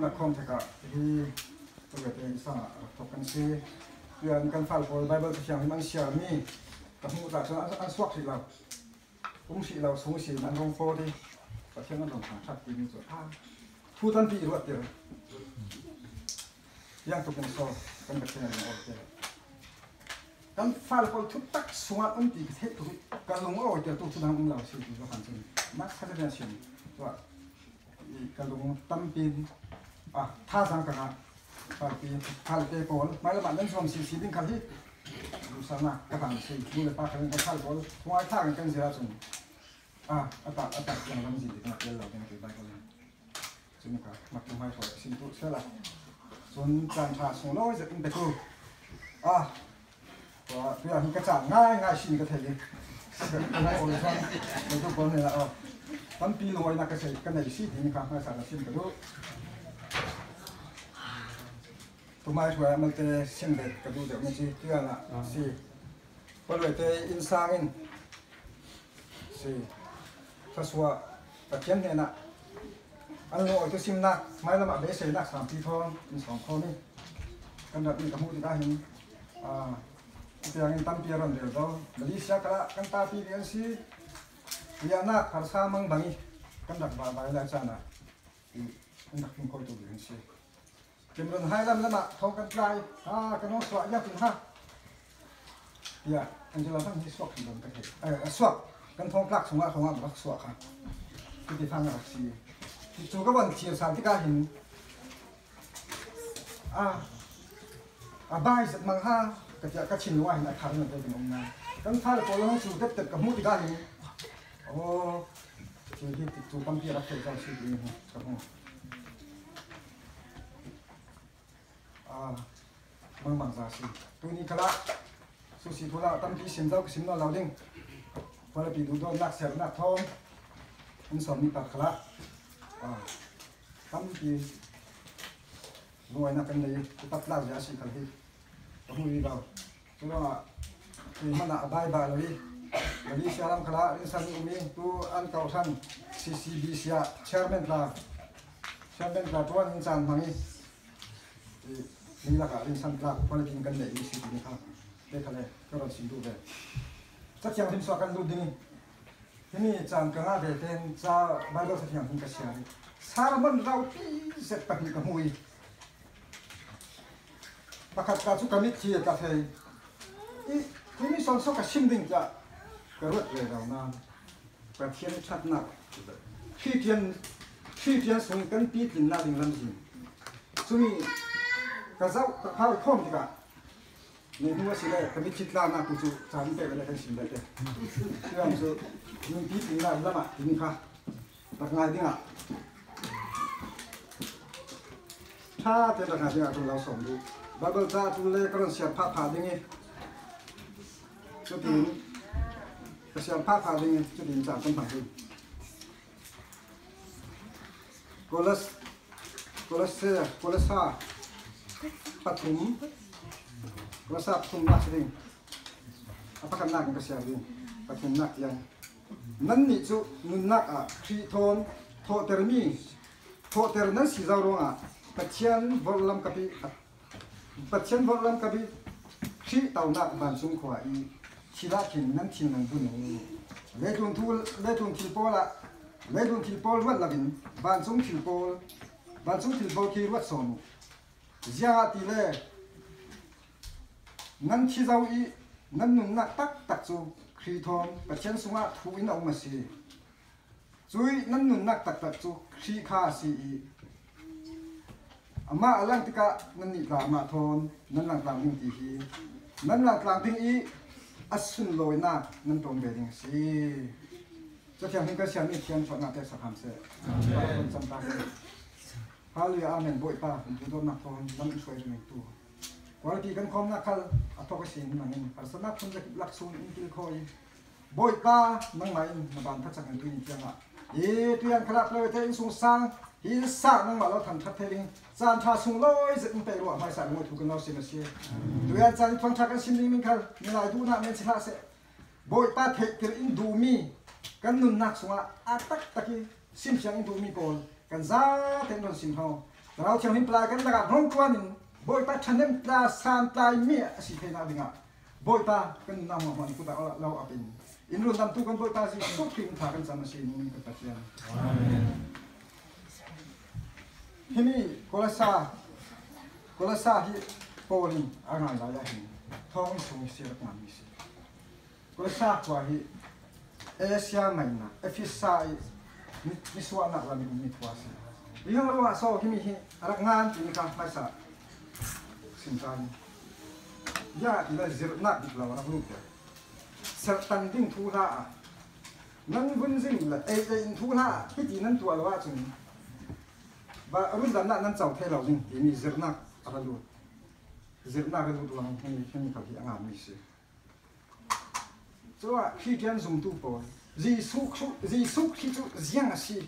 นักคอมเทกะที่ตัวเองสร้างทบกันซีเรื่องการฟังโปรไบเบิลที่ยังมันเชื่อมีกับมูจากอันสวักสิเราอุ้งสิเราสูงสิมันลงโฟดีประเทศนั้นต้องทำชัดดีมีส่วนทุตันปีรวดเดียวยังตัวเป็นโซ่กันแบบนี้โอเคกันฟังโปรทุกตักสวัสดิ์ดีเทศตัวกันลงโอ้เดี๋ยวตัวทุนทำเราสิเราทำจริงนักพัฒนาเชิงว่ากันลงตั้มปีท่าสังกัดฟังปีฟังเตะบอลไม่ละมันนั่งชมสีดิ้งขันที่ดูสนากระตังสีดูเลยป้ากันฟังบอลหัวท่ากันเสียจนอัตราอย่างนั้นสิที่นักเรียนเราเป็นตัวใดกันเลยซึ่งก็มักจะไม่สวยสิ่งทุกเสียละส่วนการพาส่งน้อยจะเป็นไปกูว่าเพื่อนกระจ่างง่ายสิ่งก็เท่ดีอะไรโอ้ยช่างเป็นทุกคนเลยละตั้งปีลอยนักเกษตรกันในสิ่งนี้ครับไม่สารสิ่งก็รู้ตัวไม้ช่วยมันจะสิ่งเด็ดก็ดูเดี๋ยวมันจะเรื่องละสิพอเลยจะอินสร้างอินสิถ้าสัวตะเคียนเนี่ยนะอันโลตัวซิมนักไม่ละมาเบสนัก3 ปีทองเป็น2 คนนี่กันแบบนี้กับมูที่ได้เห็นที่ยังตั้งปีรันเดียวเรามาเลเซียกันตาปีเดียวสิเรียนนักภาษามังบังกันดักบาร์ได้จ้านะกันดักพิมพ์คอยตัวเดียวสิเกมรุ่นไฮลัมแล้วมาทองกันไกลกันน้องสวะยากถึงอันจะเราต้องมีสวะกันโดนกันเหสวะกันทองกลักสงฆ์รักสวะครับที่ทางรักสีจู่ก็วันเชียร์สามที่การเห็นบ้านสัตว์มังห้ก็ชินว่าเห็นขามันเป็นองค์นั้นกันถ้าเราโตแล้วจู่ก็ติดกับมุที่การเห็นโอ้จู่ที่จู่ตั้งที่รักเจ้าชีวิตครับมังบางซาสิตัวนี้ก็ละสุสีทุละตั้งที่สิมเจ้าสิมนอเราดิ้งพอเราไปดูตัวนักเสียนักทองมันสอนมีตัดขละตั้งที่รวยนักกันเลยตัดเล่าจะสิกันที่ต้องมีเราตัวว่าที่มันอะบายบายเลยวันเสียรำขละเรื่องสันอุมีตัวอันเก่าท่าน CCB เสียเชิญเป็นตัวนิสันทางนี้นี่ละค่ะเรื่องสันปลาพอเรากินกันเลยมีสิ่งนี้ครับได้ทะเลก็เราสิ่งดูเลยสักอย่างที่สวกันดูดีที่นี่จางกระหายเดินจะบางเราสักอย่างที่กระเชียร์สารมันเราที่เสร็จตักกับมุยประคับการสุขมิตรที่กับเธอที่นี่สอนสกัดชิมดิ่งจะกระรวดเลยเรานะประเทศชัดนักที่เทียนส่งกันปีกินน่าดิ่งลำจิงซึ่งกระเจ้ากระเพราข้อมดีกว่าในหัวสิเลยกระมิดชิดลานากุจุสามเปรย์อะไรกันสิเลยเรื่องสุดมีปีกินน่าละมาที่นี่ค่ะตักง่ายดิ่งถ้าเป็นตักง่ายดิ่งตรงเราส่งดูบาเบิลจ้าทุเล่ก็ต้องเสียบผ้าผ่าดิ่งจุดนี้กระเสียบผ้าผ่าดิ่งจุดนี้จากต้นผักดิ่งโกลัสซาปฐุมกระสับปฐุมนักดิ่งapa kan nak kasih lagi, patuh nak yang nanti tu nak kri thon tho termi si zaurong pacian volam kapi kri tau nak bansung kuai silakin nanti nang bunyi ledung tilpol wat labin bansung tilpol kiri wat sonu ziat ile nanti zauนั่นนุ่งนักตักจูครีทองกับเช่นสุงะทูอินเอามาสีจุยนั่นนุ่งนักตักจูครีคาสีอามาลังติกะนั่นนี่กลางมาทอนนั่นหลังกลางทิ้งตีฮีนั่นหลังกลางทิ้งอัศนลอยนักนั่นตรงเบดิงสีจะเทียมทิ้งก็เชียนนี่เทียนฝันนักแต่สักคำเสียคนจำตาฮาลีอาเมนบ่อยป้าผมจะโดนนักทอนนั่นช่วยจะมีตัววันที่กันคมนักขัลอัตโตกสินนั่งภาษานักคนจะลักษณะอินทิลคอยบ่อยป้านั่งไหนมาบ้านทัศน์กันตุยเจียงตุยันขลับเลยเทอินสุงสังอินสานั่งมาเราทำทัดเทลิงจานทาสุงลอยจะอินเปรัวไม่ใส่หมวดถูกกันเราเสียเสียตุยันจานฟังชักกันชิมลิมิงขัลมีหลายดูนะเมนสิลาเสบ่อยป้าเทกิรินดูมีกันนุนนักสุงอาตักตะกี้ซิมเชียงอินดูมีก่อนกันจ้าเต็มโดนซิมเฮา เราเที่ยวหินปลากันตะกับร้องตัวนึงบอยตาชันเดมตาซานตายเมียสิเพนาดิงะบอยตากันนำมันกูตาเราเอาเป็นอินรุ่นตามตุกันบอยตาสิสุขิงทากันสามสิมุนกันตะเกียนที่นี่กุลสาที่โปลินอ่างานลายหินท้องสูงเสียงานมิสิกุลสาตัวที่เอเชียไม่นะเอฟิสายมิสวานักลามิมิทวาสิยังรู้ว่าโซ่ที่มีรักงานที่มีการไม่สะสินใจยาที่เราเจอหนักดีกว่าเราลูกเด็กเสตันดิ้งทุลานั่งวุ่นซิ่งเลยเอินทุลาที่จีนั่นตัวเราว่าจริงว่ารุ่นนั้นนั่นเจ้าเทเราจริงที่มีเจอหนักอะไรลูกเจอหนักเราตัวนั้นที่มีเขาที่งานมีสิ所以话，khi天dùng tu bổ, gì suốt khi tu riêng là gì,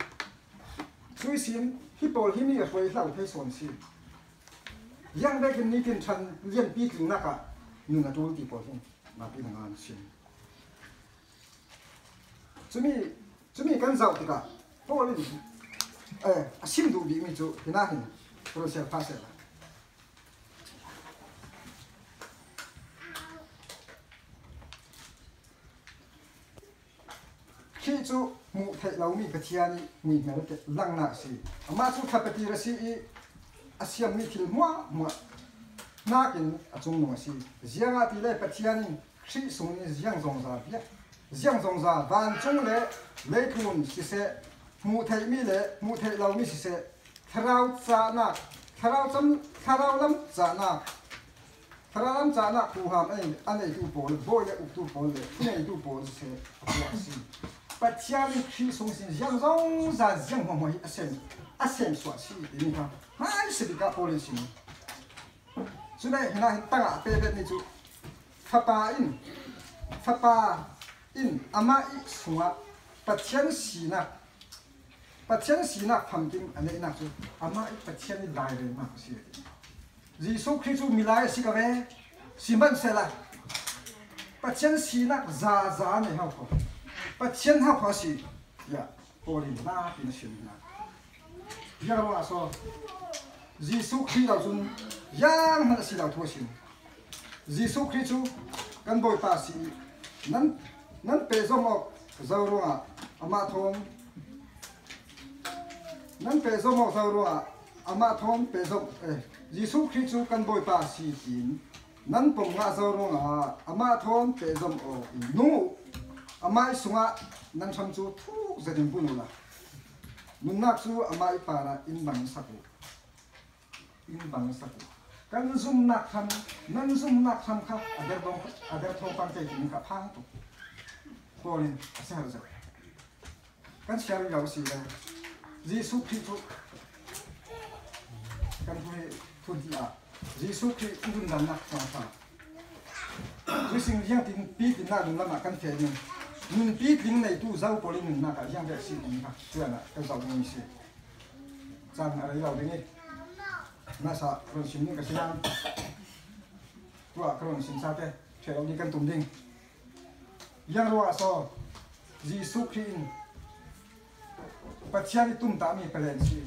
suy xin khi bổ khi mi ở quay lâu thấy xuân gì, riêng đây cái này cái chân liên biถึงนักอะnhưng là tôi đi bổ thì mà bị ngàn xin, chúng mi cái giàu thì cả, bổ lên, xin đủ bị mi chỗ thì na hình, tôi sẽ phát hiện. Khi chú mù thầy lâu mi cái thiên này mi mà cái lăng nạ xí, mà chú tháp bati ra xí, asiam mi thil mua na kinh chung nông xí, giang à thì lấy bati này khi xuống ni giang zong za van chung lấy thun xí xe, mù thầy lâu mi xí xe, thao lắm za na phù hợp anh ấy tu bổ bôi lại tu bổ lại, cái này tu bổ xí xí. Bát chia li khi sung sinh giang rong ra giang hoàng hoàng asem xóa xí đi nha, hai sự bị cả policy. Cho nên hiện nay tăng à bê bê này chú, phát ba in ama ít xóa, bát chia na phẩm kinh anh ấy na chú, ama ít bát chia ni lại rồi mà xí. Giêsu khi chú milai xí cái về, xí bận xe lại, bát chia xí na za này hao khó. But chen ha phasi ya polin na tin shin na ya ro aso Giêsu khi lao chun yang han si lao thua sin Giêsu khi chu kan boi pa si nan pe zo mo zo ro a ama thom nan pe zo mo zo ro a ama thom pe zo Giêsu khi chu kan boi pa si tin nan pom nga zo ro a ama thom pe zo o nu amai sunga nan cham chu thu zadim bunula nunnak chu amai para in bang saku kan zum nak tham nan zum nak tham kha agar thong pan te kin ka phang tu polin asar za kan shar yaw si la Giêsu khi chu kan thu dia Giêsu khi un dan nak tham pha ju sing yang tin pi tin na lung lama kan fe ni nun pi ting nei tu zau polin nun na ka yang ve si ni ka tuan na ka zau ni si chan a lo ding ni na sa ron sim ni ka siang tua ron sim sa te che lo ni kan tum ding yang ro so Giêsu Christ pathiani tum ta mi pelen si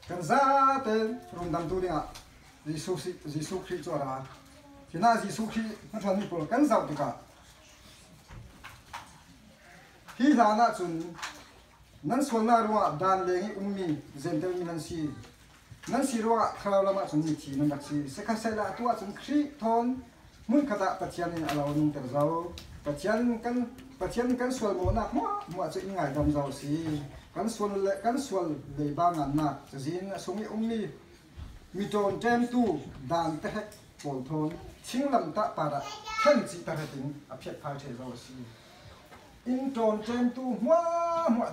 kan za te run dam tu dinga Giêsu Christ cho ra thì na Giêsu Christ nó thằng mi pol kan zau ti ka hi la na chun nan sual na ruwa dan lengi ummi zentel mi nan si ruwa khalaw lama chun mi thi nan dak si se kha se la tua chun khri thon mun khata pathian in alaw nung ter zau pathian kan sual mo na mo chu ingai dam zau si kan sual le ba ngan na zin sungi ummi mi ton tem tu dan te hek pol thon thinglam ta para khen chi ta heting a phet phai the zau si in ton tem tu mo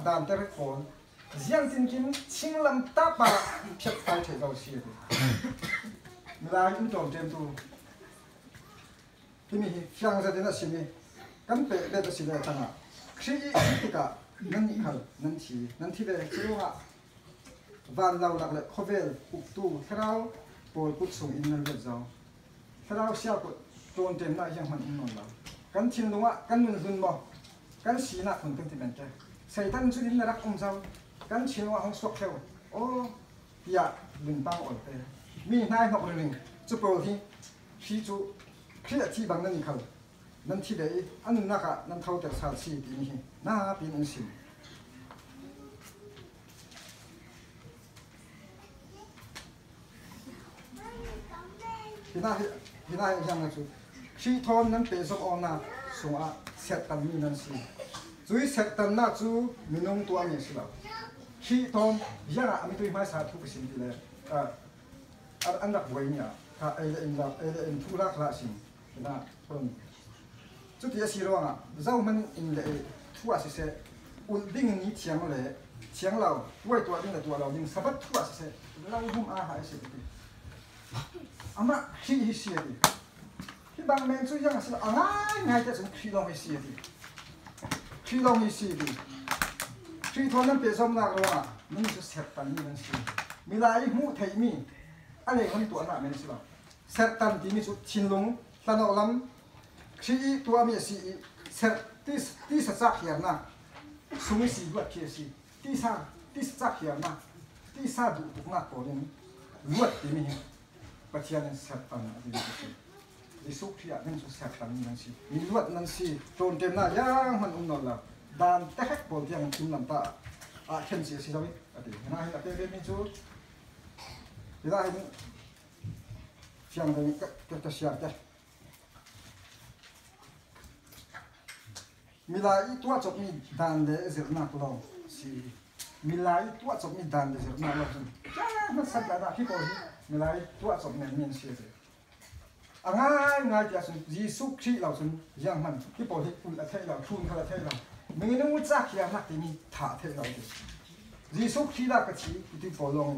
dan te hek pol giang tin kim thinglam ta para phet phai the zau si la in ton tem tu thì mình sang ra đến là xin đi cắm bể đây là xin lại thằng à khi thì cả năn thi về cái lúc ạ van lâu lạc lại khó về cục tu thế nào bồi cút xuống in năn về giàu thế nào xia cột trôn tiền lại yang hoàn in ngon lắm cắn thiên đúng ạ cắn mình dùn bò cắn xí nát phần tinh thì bền cái xây tan chú đến là đắc ông giàu cắn thiên hoa không sọc theo ô ya đừng tăng ổn thế mi nai học rồi mình chụp rồi thì khi chú khi là chi bằng nên khẩu nên chi đấy anh nãy cả nên thâu được sao chi thì mình na bị nên xin thì na yang là chú khi thon nên bề sông on na sông à xét tầm mi nên xin chú xét tầm na chú mình nông tua mình xin đâu khi thon yang à mình tôi mai sát thu cái xin thì là anh đặt quay nháถ้าเอ็นทุรักละสินะคนจุดที่สิร้องอ่ะเจ้ามันอินเลยทั่วสิเสอุ่นดิ่งนี้เชียงเลยเชียงเราด้วยตัวดิ่งตัวเราดิ่งสะบัดทั่วสิเสเราหุ่มอาหารสิดิอามาขี้เสียดิที่บางแมงช่วยยังสิง่ายแต่ฉันขี้ลองให้เสียดิขี้ลองให้เสียดิขี้ทอนนั้นเป็นสมนักร้องอ่ะมันจะเสร็จตันนี้นั่นสิมีลายหูไทยมีอะไรคนตัวหน้ามันสิบ่เสร็จตันที่มีสุดชินลงตันออกลำขี้ตัวมีสีเสร็จที่สักเขียนนะสุ่มสีด้วยเขียสีที่สักเขียนนะที่ซาดูตุกนักตัวนี้ลวดที่มีปัจจัยนั้นเสร็จตันที่มีสิที่สุขที่นั่นสุดเสร็จตันนั่นสิมีลวดนั่นสิโจนเต็มหน้าย่างมันอุ่นนอนละดานแตกปนที่ยังกินน้ำตาเข็มเสียสิเราอีอะไรนะให้เราเป็นมีจุดที่ได้เชียงเลยก็จะเชียงได้มีลายตัวจบมีดันเลยเสียหน้าตัวเราสิมีลายตัวจบมีดันเลยเสียหน้าเราสิจ้ามันสักการะที่ตัวนี้มีลายตัวจบเนี่ยมีเสียเลยง่ายที่สุดยิสุขีเราสิยังมันที่ตัวที่อุ่นละเท่เราทุนเขาละเท่เราไม่งั้นมันจะเขียนนักที่มีถาเท่เราดิยิสุขีละก็ชี้ที่ตัวลง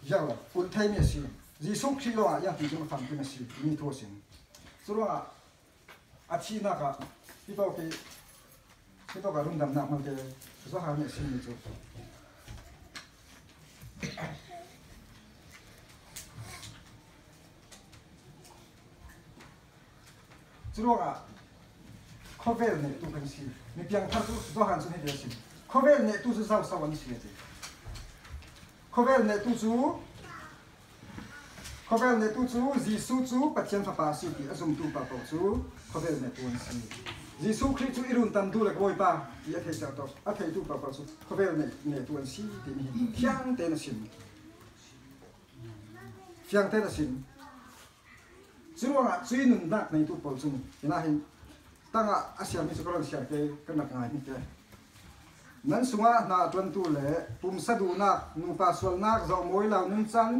ยังละอุ่นไทยมีสิยิสุขีเราอย่างที่จะมาทำเป็นสิมีตัวสิสุดว่าอาชีพนักที่ตัวการรุ่นดำนักมันจะสุดท้ายเนี่ยสิมีจุดสุดว่าข้อเวลเนี่ยตัวกันสิมีเพียงท่านตัวหันสุดให้เดียวสิข้อเวลเนี่ยตัวจะสาวนี่สิเลยข้อเวลเนี่ยตัวจูข้อเวลเนี่ยตัวจูยิสุจูปัจจัยฟ้าสิที่อสมตูปะปจูข้อเวลเนี่ยตัวสิยิสุคริสต์อิรุนตัมดูเล็กบ่อยป่ะที่อาเทศตัวอาเทศตูปะปจูข้อเวลเนี่ยตัวสิที่มีเพียงเต็นสิเพียงเต็นสิสุดว่าช่วยหนุนนักในตัวปจูที่น่าเห็นตั้งอาเซียนมีสกอร์เสียเกย์กันนักง่ายนี่เกนั้นสว่านาตัวนตัวเล่ปุ่มสะดูนักนูปาสวลนักจะมวยเหล่านุ่งจัน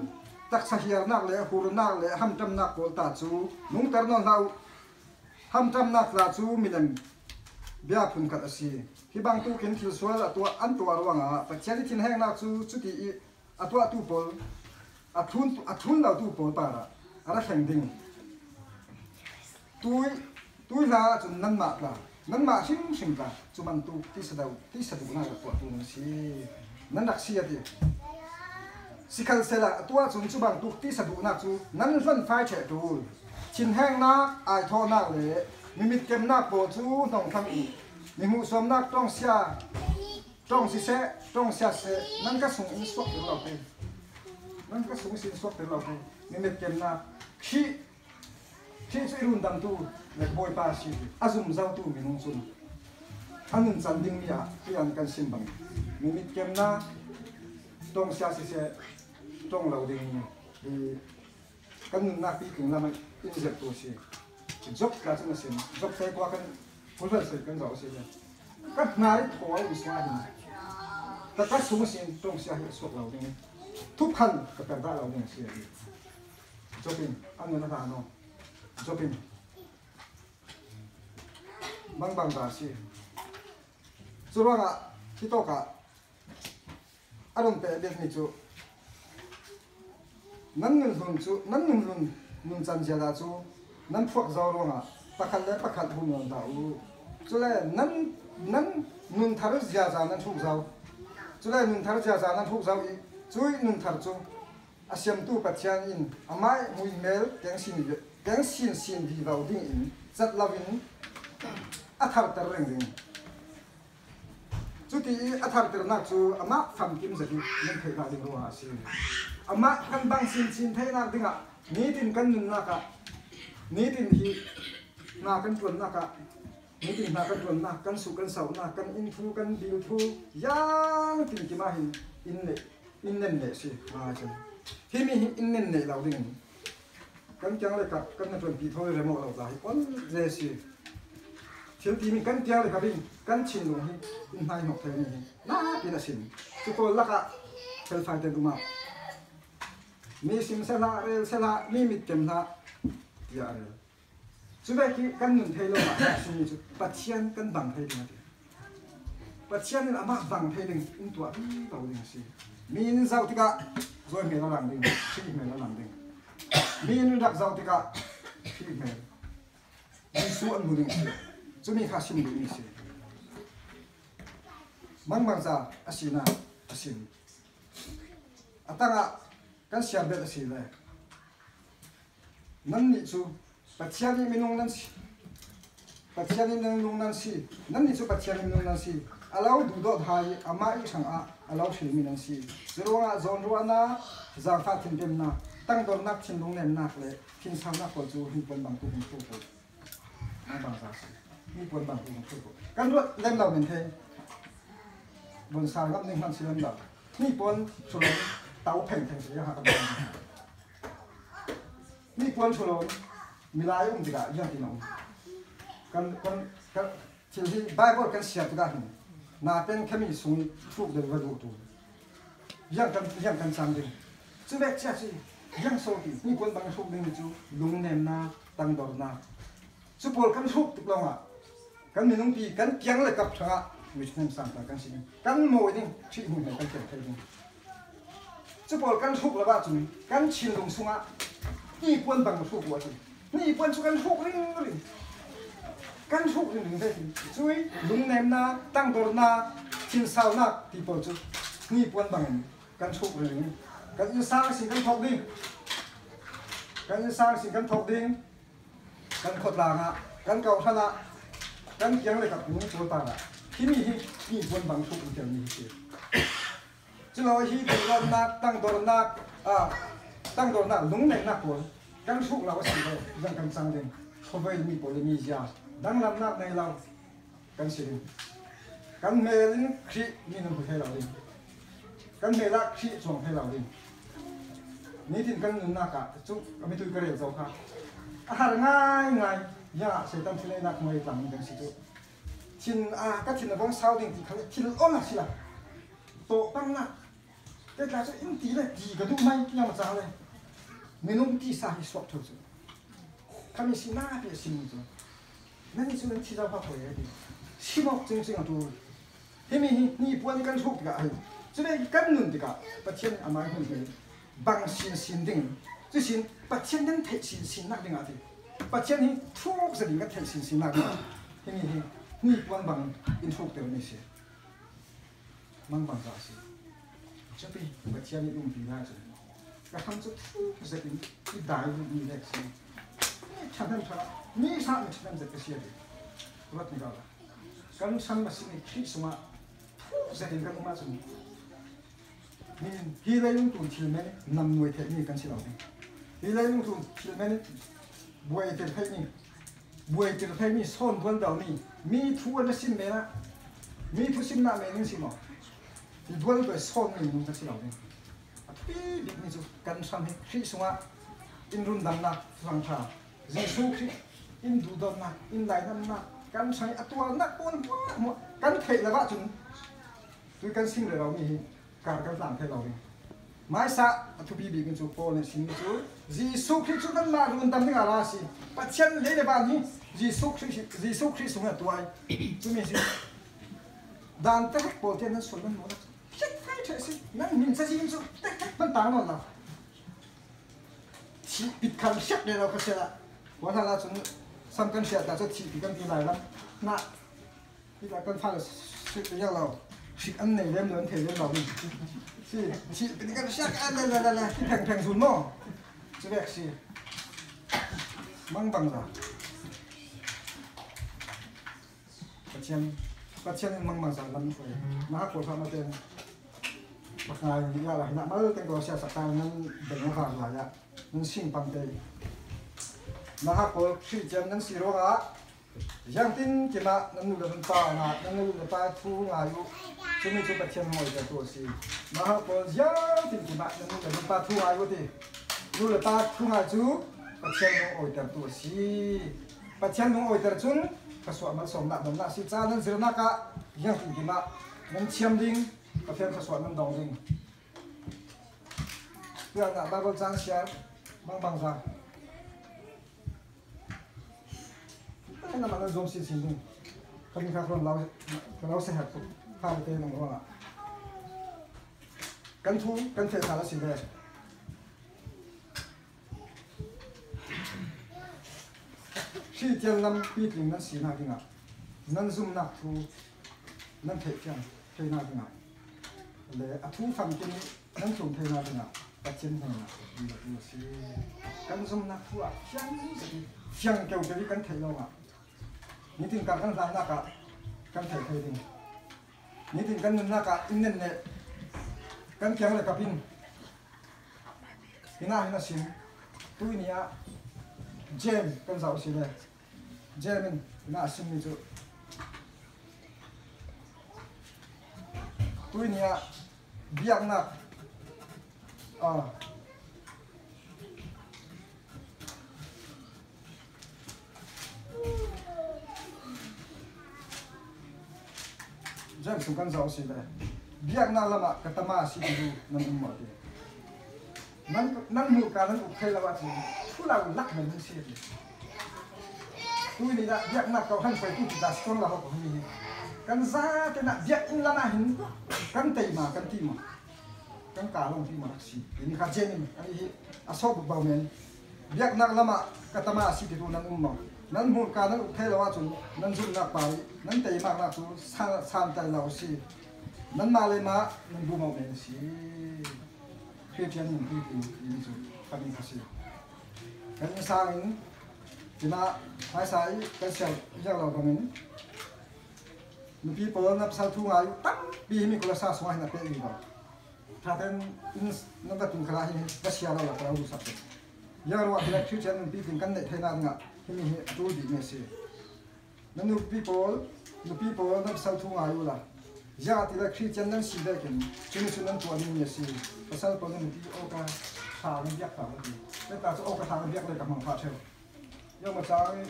ตักสะเฮียนักเล่หูรนักเล่ห้ามจำนักโกลตาจูนุ่งตรนนเราห้ามจำนักลาจูมีเดิมเบียพุ่งกัดสิที่บางตัวกินทิลสวลตัวอันตัวระวังปัจจัยที่ทิ้งแห้งนักจูจุดที่ตัวตู้ปอลทุนเราตู้ปอลป่าระอะไรแข่งดิ่งตัวลาจนนั่นมากละนั่นมาชิมกันจุมันตุที่สะดุน่าจะปวดตัวนั่นสินั่นนักเสียดิสิคันเสละตัวจุบังตุที่สะดุน่าจูนั่นฟันไฟเฉดดูชินแห้งนักไอทอนักเลยมีมิดเกมนักปวดจูน้องทำอีกมีหูสวมนักต้องเสียต้องสิเสต้องเสียเสนั่นก็ส่งอินสวอปเป็นเราไปนั่นก็ส่งอินสวอปเป็นเราไปมีมิดเกมนักขี้ช่วยรุ่นดำตู้เล็กบอยป้าชีอาซุ่มเจ้าตู้มีนุ่งซุ่มอันนั้นจันดิ่งมีที่อันกันสิมบังมีมิดเกมนะต้องเสียสิเสียต้องเราดิ่งดีกันนักปีถึงแล้วมันอินเสพตัวชีจบการจังสิมจบใส่กว่ากันคนละสิกันเราเสียก็นายถอยอุตสาหะแต่ก็สุ่มสิต้องเสียให้สุดเราดิ่งทุกขันก็เป็นว่าเราดิ่งเสียจบเป็นอันนั้นนะน้องจบเป็นบางตาสิสุดว่าที่โตกะอารมณ์เป็นเด็กนี่จูนั่นเงินลุนจันเจดาจูนั่นพวกเจ้าร้องประคันบุญเงินดาวจูเลยนั่นนุนทารุเจ้าจานั่นทุกเจ้าจูเลยนุนทารุเจ้าจานั่นทุกเจ้าอีจูนุนทารุจูอาเซียมตู้ปัจจัยอินอาไม่มุยเมลแกงสินดีเราดิ้งอินจัดลาวินอาทาร์ตเร่งดิ้งจ chú tí thằng từ nát chú ama phàm kim giật nên thấy là điều hòa xí ama căn băng xin thấy nát tiếng ạ ní tin căn nung nát cả ní tin hi na căn tuần nát cả ní tin na căn tuần nát căn su căn sầu nát căn in thu căn điều thu yang tin kia mà hin in nên lệ xí mà chân thì mình in nên lệ lâu đi căn chẳng lại cả căn tuần bị thôi rồi một lâu dài còn dễ xí thiếu tí mình căn chẳng lại cả bình căn chín luôn hi in hai học thầy này na kia là xin chú tôi lắc ạ phải phải tên đúng không mi sim sẽ là mi mít kem là dạ rồi chú bé khi căn nhìn thấy luôn mà xin chú bắt chiên căn bằng thấy đi mà bắt chiên là mà bằng thấy đi in tuổi tàu đi xí mi in giàu thì cả rồi mẹ nó làm đi khi mẹ nó làm đi mi in đặt giàu thì cả khi mẹ đi xuống một đi chú mi khá xin đi xí mang ra asina asin atanga kan siap bet asile nan ni chu pachiani minung nan si pachiani minung nan si nan ni chu pachiani minung nan si alau du do thai ama I sang a alau shil min nan si zronga zon ruana zang fa tin dem na tang dor nak chin lung nem nak le kin sang nak ko chu hi pon bang tu hu ko mang ra si hi pon bang tu hu ko kan ro lem lau men the bồn sàn gấp nên hắn xin làm ni bồn số lượng tàu phèn phèn sẽ hạ cấp ni bồn số lượng milai ông thì cả dân thì nông kan chỉ khi Bible kan siap tu kan na pen kami sung truk dari wadu tu yang kan sang ding tu bek cia si yang so ki ni bồn bang truk ding tu lung nem na tang dor na tu bol kan truk tu long a kan minung pi kan piang le kap thanga mình xem sang ta căn xin căn mồi đi chị hùng này căn tiền thay đi chứ bỏ căn thuốc là ba chúng căn chín đồng sung á đi quân bằng thuốc của chúng đi quân cho căn thuốc đi căn thuốc đi đây chui đúng nem na tăng đồ na chín sao na thì bỏ chú đi quân bằng căn thuốc rồi căn như sang xin căn thuốc đi căn như sang xin căn thuốc đi căn khот làng á căn cầu thân á căn kiếng lại gặp những chỗ tàng áที่นี่บนบางทุกอย่างนี้สิจะเราที่ตัวเราหนักตั้งตัวหนักตั้งตัวหนักลุงเนี่ยหนักคนกันทุกเราก็สิ่งเดียวยังกันสังเดิมเขาไปมีผลมียาดังลำหนักในเรากันสิ่งกันเมลินขี้มีน้ำผึ้งให้เราดิกันเมลักขี้ส่งให้เราดินี่ที่กันหนักอ่ะจุกไม่ตุยกระเรียบเจ้าค่ะอาหารง่ายยาเสร็จตั้งที่ไหนหนักไม่ต่างกันสิจุชินก็ชินบ้องสาวดิ่งที่เขาชินอ้อนสิล่ะโตตั้งนะแต่การจะอินตีเลยดีกระดูกไม่ยังมาจ้าเลยไม่นุ่มที่สาหิสอบเท่าจุเขามีสิน่าเปรียบสิมุจุนั่นนี่คือที่เราพาไปดิสิบอกจริงๆอ่ะตัวที่มีนี่ปวนกันทุกข์กันจะได้กันหนุนดีกันประเทศอเมริกันเลยบางสินดิ่งจะสินประเทศนั้นเทสินนักดิ่งอะไรประเทศนี้ทุกสิ่งก็เทสินนักดิ่งที่มีนี่วันบางอินทุกเดียวนี่สิมังบางราศีจะไปประเทศนี้ลุ่มปีน่าจะก็ทำจะทุกสิ่งที่ได้ดูมีเล็กสิฉันทำฉันนี่สามฉันทำจะเสียดีรัฐนี่ก็แล้วกันฉันมาสิ่งที่สมาทุกสิ่งกันมาจนนี่ที่ได้ลงทุนที่แม่นำหน่วยเทคนิคกันสิเราเนี่ยที่ได้ลงทุนที่แม่บวยเทคนิคบวยเทคนิคส่วนบนดาวนี่มีทุกอันสินเมนะมีทุกสินนาเมนึงสิหมอที่บนไปส่วนนี่มันกันสิเราเนี่ยปีบิดนี่จุกันฉันให้คริสว่าอินรุนดังนักฟังท่าเยซูคริสอินดูดนักอินไหลนันนักกันใช้ตัวนักปนกันเทแล้วว่าจุนด้วยกันสิ่งเรามีการกันหลังให้เราเองไม่ซะทุบีบีกันจุโปเนี่ยสิ่งจุเยซูคริสต์กันมารุนดังนี่อะไรสิปัจจัยเลยในบ้านนี้เยซูคริสต์เนี่ยตัวไอ้จุมีสิดันเตะโปรตีนนั้นส่วนนั้นหมดเช็ดให้เฉยสินั่นมินซะสิมินจุเตะมันต่างกันนะที่ปิดคำเช็ดเลยเราก็เชื่อละว่าถ้าเราจุนสำคัญเสียแต่จะที่ปิดกันที่ไหนละนะที่เรากันฟังสุดยอดเราสิอันไหนเล่มเงินเทเล่มเราดิสิปิดกันเช็ดอันละที่แพงสุดมั้งจะเรียกสิมังบังละประเทศ bắt chân mang giả lắm phải má của thằng nó tên bậc ngài ra là nãy mới tên gọi xe sạc tay nên để nó vàng lại ạ nên xin bằng đây mà học của khi chân nên xì rô á giang tin cái mà nên nuôi được ta nè nên nuôi được ta thu ngài u cho nên cho bắt chân ngồi tại tuổi xì mà học của giang tin cái mà nên nuôi được ta thu ngài u thì nuôi được ta thu ngài chú bắt chân ngồi tại tuổi xì bắt chân ngồi tại chung cái số mà sống nặng nặng xì cha nên zero nãy cả giang tin cái mà nên chiêm đinh cái phiên cái số nên đồng đinh bây giờ Bible trang share bằng ra cái nào mà nó zoom xịn xịn đi cái mình khác còn lâu sẽ hạt tụ hai cái này nó là căn thể thà là xịn đây khi tiền năm pi tiền nó xịn nào đi nào nó zoom nạp thu nó thể tiền thể nào đi nào để thu phần cái nó trùng thể nào đi nào bắt chân này là như thế căn zoom nạp thu à chẳng kiểu cái căn thể đâu à những tình cảm căn ra cả căn thể thay đi những tình cảm na cả in nên này căn kéo lại capin cái nào nó xin tôi nia gem căn giàu xin này gem mình na xin mình chú tôi nia biang na Jam sungkan zau si le, biak na lama katama si tu nan umma ti. Nan mu ka nan ukhai lawa ti, pula lak nan si ti. Tu ni da biak na kau han fai tu da stong la ho ni. Kan za ke na biak in lama hin, kan tei ma kan ti ma. Kan ka long ti ma si. Ini ka jen ni, ani asok ba men. Biak na lama katama si tu nan umma. Nan mu ka nan ukhai lawa chu nan zu na pai nan tei mak na chu san tai lau si nan ma le ma nan bu mau men si khi tian ni ni chu ka bin ka si kan sang in tina hai sai kan sel ya lau ka men nu pi po na sa thu ngai tam pi mi ko la sa so hai na pe ni ba tha ten in nan ta tung khala hi ka sia lau la ka lu sa ya ro wa khi tian ni pi tin kan nei thai na nga hi mi tu di me si nu people na sal thu ngai la ya ti la Christian nan si da ken chun nan tu ani ni si pasal po nan ti o ka tha nan yak ta ni te ta so o ka tha nan yak le ka mang pha the yo ma cha ni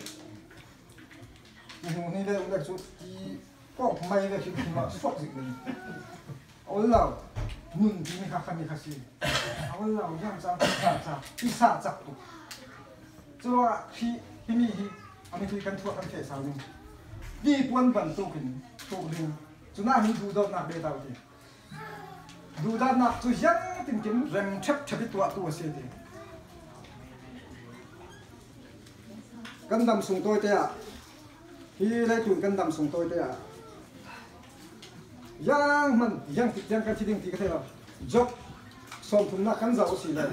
le u le chu ti ko mai le chi ma sok zik ni o la mun ti ni ka kha ni kha si o la yang cha cha ti sa cha tu cho khi mi hi ami ti kan thu kan the sa ni đi quân vận tu kính tu linh chúng ta hình du đợt nạp bê tàu thì du đợt nạp tôi rất tìm kiếm rèm chấp chấp biết tua xe thì cân đầm sùng tôi thế à khi lấy chuồn cân đầm sùng tôi thế à giang cái chi đình thì cái thế là dốc sòng thùng nạp cân dầu xì này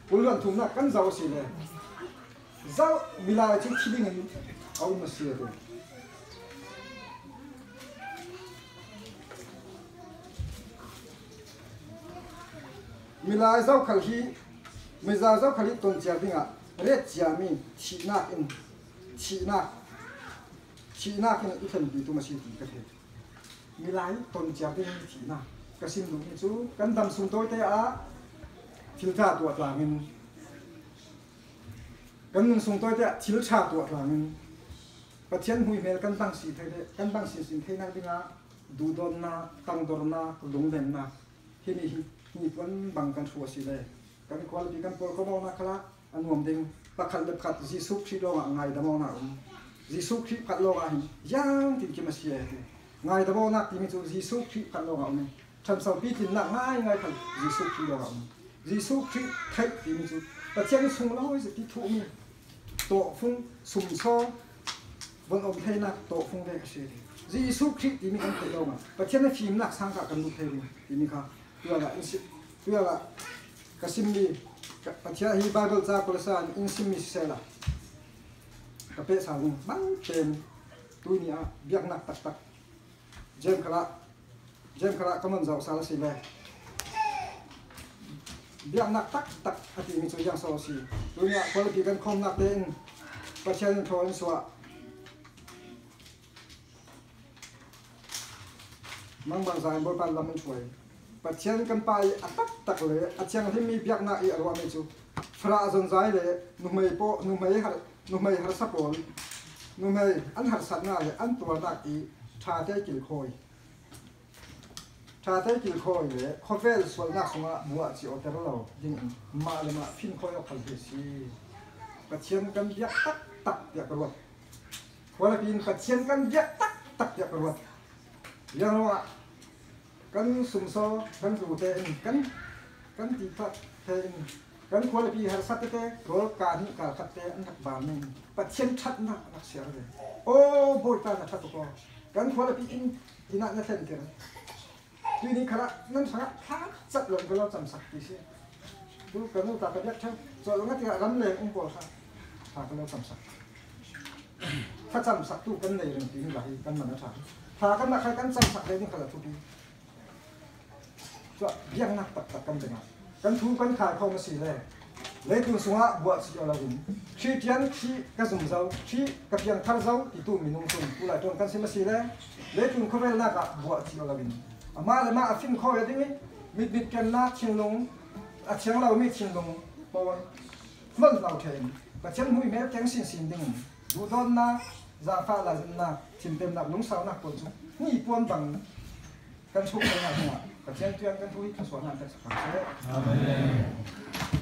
uốn lượn thùng nạp cân dầu xì này dầu mila trên chi đình ông mà xì rồi milai zau khal hi miza zau khali ton chia dinga re chia mi chi na in chi na kin i khan bi tu ma si ti ka the milai ton chia ding chi na ka sim lu ni chu kan dam sung toi te a thil tha tu tla min kan sung toi te thil cha tu tla min pathian hui mel kan bang si the kan bang si sin the na dinga du don na tang dor na lung den na hi ni pon bang kan thua si le kan quality kan por ko mo na khala anuam ding pakhat le khat jisu khri lo ngai da mo na jisu khri khat lo ga yang tin ki ma si ngai da mo na ti mi chu jisu khri khat lo ga me tham sau pi tin na ngai khat jisu khri lo ga jisu khri thai ti mi chu ta chen sung lo hoi ti thu mi to phung sum so bon om thai na to phung le si jisu khri ti mi kan thai lo ma ta chen na phim nak sang ka kan lu thai ti mi kha tuya la kasimmi pathia hi Bible cha kolasa in simmi sela kape sa bang tem tu ni a biak nak tak เจมขละก็มันจะสารสิเลยเบี้ยนักตักอธิมีตัวอย่างโซซีดูเนี่ยคนละปีกันคมนักเด่นประชันโทนสวะมังบางสายบนปันลำมันช่วยประชันกันไปอัดตักเลยอัดเชียงที่มีเบี้ยนักอีอารวาไม่จูฟราจนใจเลยนุ่มไม่โปนุ่มไม่หัดสับปนนุ่มไม่อันหัดสัตว์ง่ายเลยอันตัวนักอีชาเต้กิลคอยชาเต้กิลคอยเลยคอเฟลส่วนนักสงะบัวจีโอเตอร์เรายิ่งมาเลยมาพินคอยเอาพันเดซีประชันกันเบี้ยตักเดียกระวัดวันละปีนประชันกันเบี้ยตักเดียกระวัดยังว่ากันสุ่มโซ่กันดูเตนกันตีพัดเตนกันคนละปีหาสัตว์เตะโรการนี่การขัดเตะอันดับบานนึงปัจเจียนชัดนักเสียเลยโอ้โบยตาชัดตัวกันคนละปีอินักนั่นเองกันทีนี้ขณะนั้นสักพักจัดลงก็เราจำสักทีเสียดูกันดูตากระยักช่างส่วนลงก็ที่รำเลยอุ้งโบค่ะพากันเราจำสักถ้าจำสักตู้กันเลยเรื่องที่นี่หลายกันมันนะท่านพากันมาใครกันจำสักเลยนี่ขนาดทุกทีก็ยังนักตักกันเป็นไงกันทูกันขายเข้ามาสีเลยตัวสงะบวชสิเอาละวินชีเทียนชีกระสุนเจ้าชีกับยังทาร์เจ้าที่ตู้มีนุ่งตุนผู้หลายตัวกันเสียมาสีเลยตัวเขาเป็นนักบวชสิเอาละวินมาเลยมาฟินคอยอย่างนี้มิดกันนักเชียงลงเชียงเราไม่เชียงลงเพราะว่ามันเราเทนแต่เชียงหุ่ยแม้แก๊งสินดิ่งดูโดนนะจะฟ้าลาจินนะชิมเต็มหนักลุงสาวนักปนจุนี่ปวนบังกันชุกเลยนะหัวแต่เชียงเตือนกันทุยกระสวนงานแต่สักครั้ง